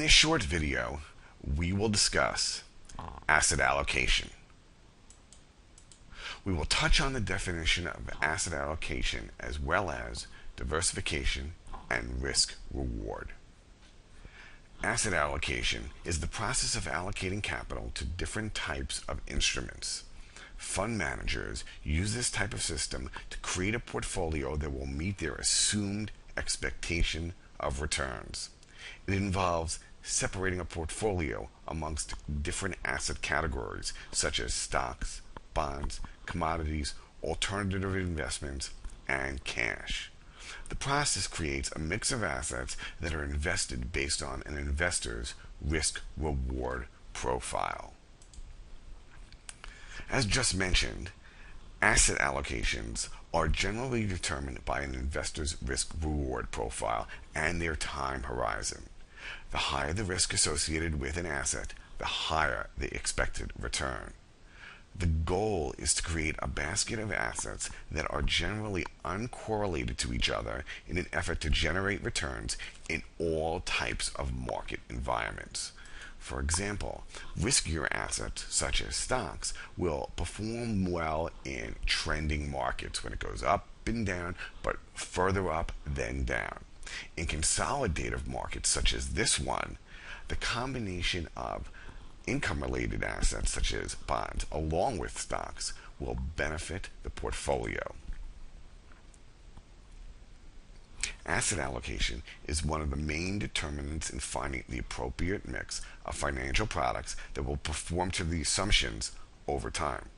this short video, we will discuss asset allocation. We will touch on the definition of asset allocation as well as diversification and risk reward. Asset allocation is the process of allocating capital to different types of instruments. Fund managers use this type of system to create a portfolio that will meet their assumed expectation of returns. It involves separating a portfolio amongst different asset categories such as stocks, bonds, commodities, alternative investments, and cash. The process creates a mix of assets that are invested based on an investor's risk-reward profile. As just mentioned, asset allocations are generally determined by an investor's risk-reward profile and their time horizon. The higher the risk associated with an asset, the higher the expected return. The goal is to create a basket of assets that are generally uncorrelated to each other in an effort to generate returns in all types of market environments. For example, riskier assets such as stocks will perform well in trending markets when it goes up and down, but further up than down. In consolidative markets such as this one, the combination of income-related assets such as bonds along with stocks will benefit the portfolio. Asset allocation is one of the main determinants in finding the appropriate mix of financial products that will perform to the assumptions over time.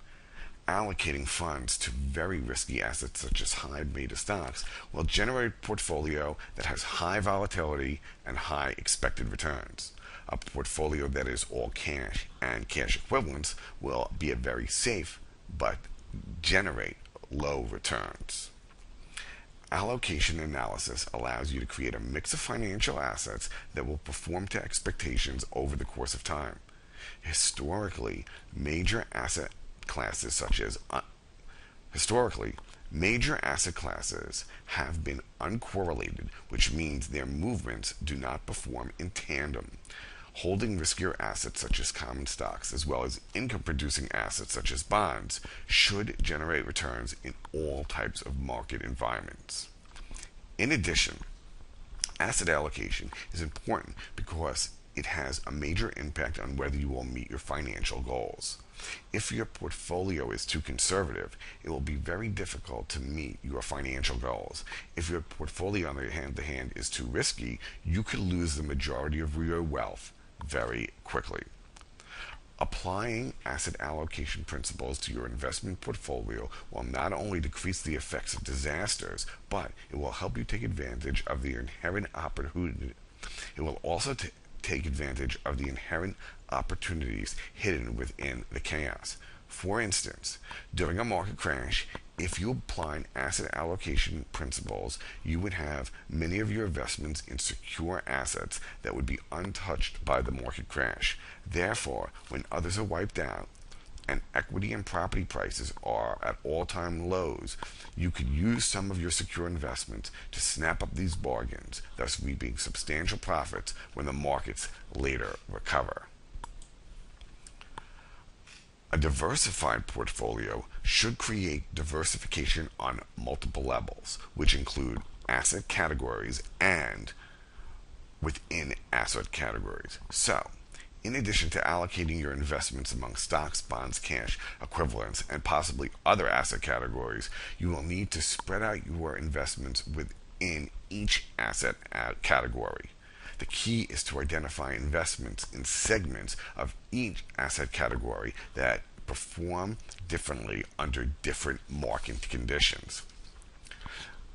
Allocating funds to very risky assets such as high beta stocks will generate a portfolio that has high volatility and high expected returns. A portfolio that is all cash and cash equivalents will be a very safe but generate low returns. Allocation analysis allows you to create a mix of financial assets that will perform to expectations over the course of time. Historically, major asset classes have been uncorrelated, which means their movements do not perform in tandem. Holding riskier assets such as common stocks as well as income-producing assets such as bonds should generate returns in all types of market environments. In addition, asset allocation is important because it has a major impact on whether you will meet your financial goals. If your portfolio is too conservative, it will be very difficult to meet your financial goals. If your portfolio, on the other hand, is too risky, you could lose the majority of your wealth very quickly. Applying asset allocation principles to your investment portfolio will not only decrease the effects of disasters, but it will help you take advantage of the inherent opportunity. It will also take advantage of the inherent opportunities hidden within the chaos. For instance, during a market crash, if you apply asset allocation principles, you would have many of your investments in secure assets that would be untouched by the market crash. Therefore, when others are wiped out and equity and property prices are at all-time lows, you could use some of your secure investments to snap up these bargains, thus reaping substantial profits when the markets later recover. A diversified portfolio should create diversification on multiple levels, which include asset categories and within asset categories. So, in addition to allocating your investments among stocks, bonds, cash equivalents, and possibly other asset categories, you will need to spread out your investments within each asset category. The key is to identify investments in segments of each asset category that perform differently under different market conditions.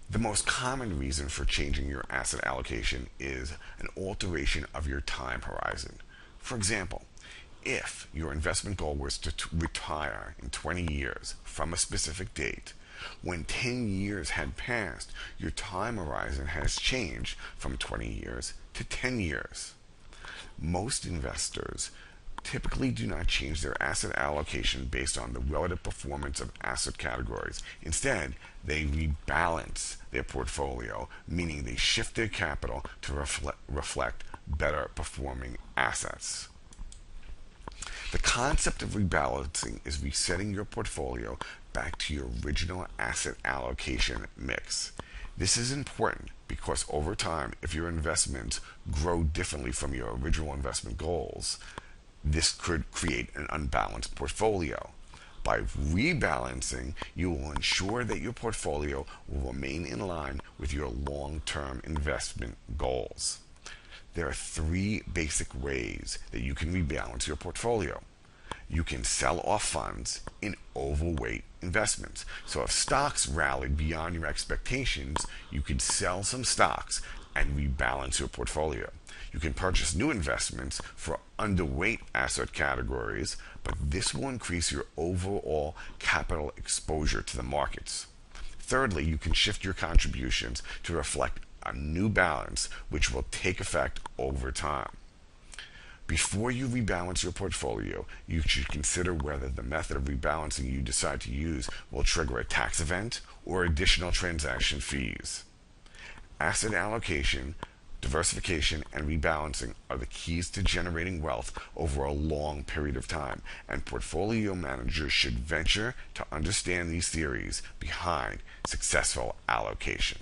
The most common reason for changing your asset allocation is an alteration of your time horizon. For example, if your investment goal was to retire in 20 years from a specific date, when 10 years had passed, your time horizon has changed from 20 years to 10 years. Most investors typically do not change their asset allocation based on the relative performance of asset categories. Instead, they rebalance their portfolio, meaning they shift their capital to reflect better performing assets. The concept of rebalancing is resetting your portfolio back to your original asset allocation mix. This is important because over time, if your investments grow differently from your original investment goals, this could create an unbalanced portfolio. By rebalancing, you will ensure that your portfolio will remain in line with your long-term investment goals. There are three basic ways that you can rebalance your portfolio. You can sell off funds in overweight investments. So if stocks rallied beyond your expectations, you could sell some stocks and rebalance your portfolio. You can purchase new investments for underweight asset categories, but this will increase your overall capital exposure to the markets. Thirdly, you can shift your contributions to reflect a new balance, which will take effect over time. Before you rebalance your portfolio, you should consider whether the method of rebalancing you decide to use will trigger a tax event or additional transaction fees. Asset allocation, diversification, and rebalancing are the keys to generating wealth over a long period of time, and portfolio managers should venture to understand these theories behind successful allocation.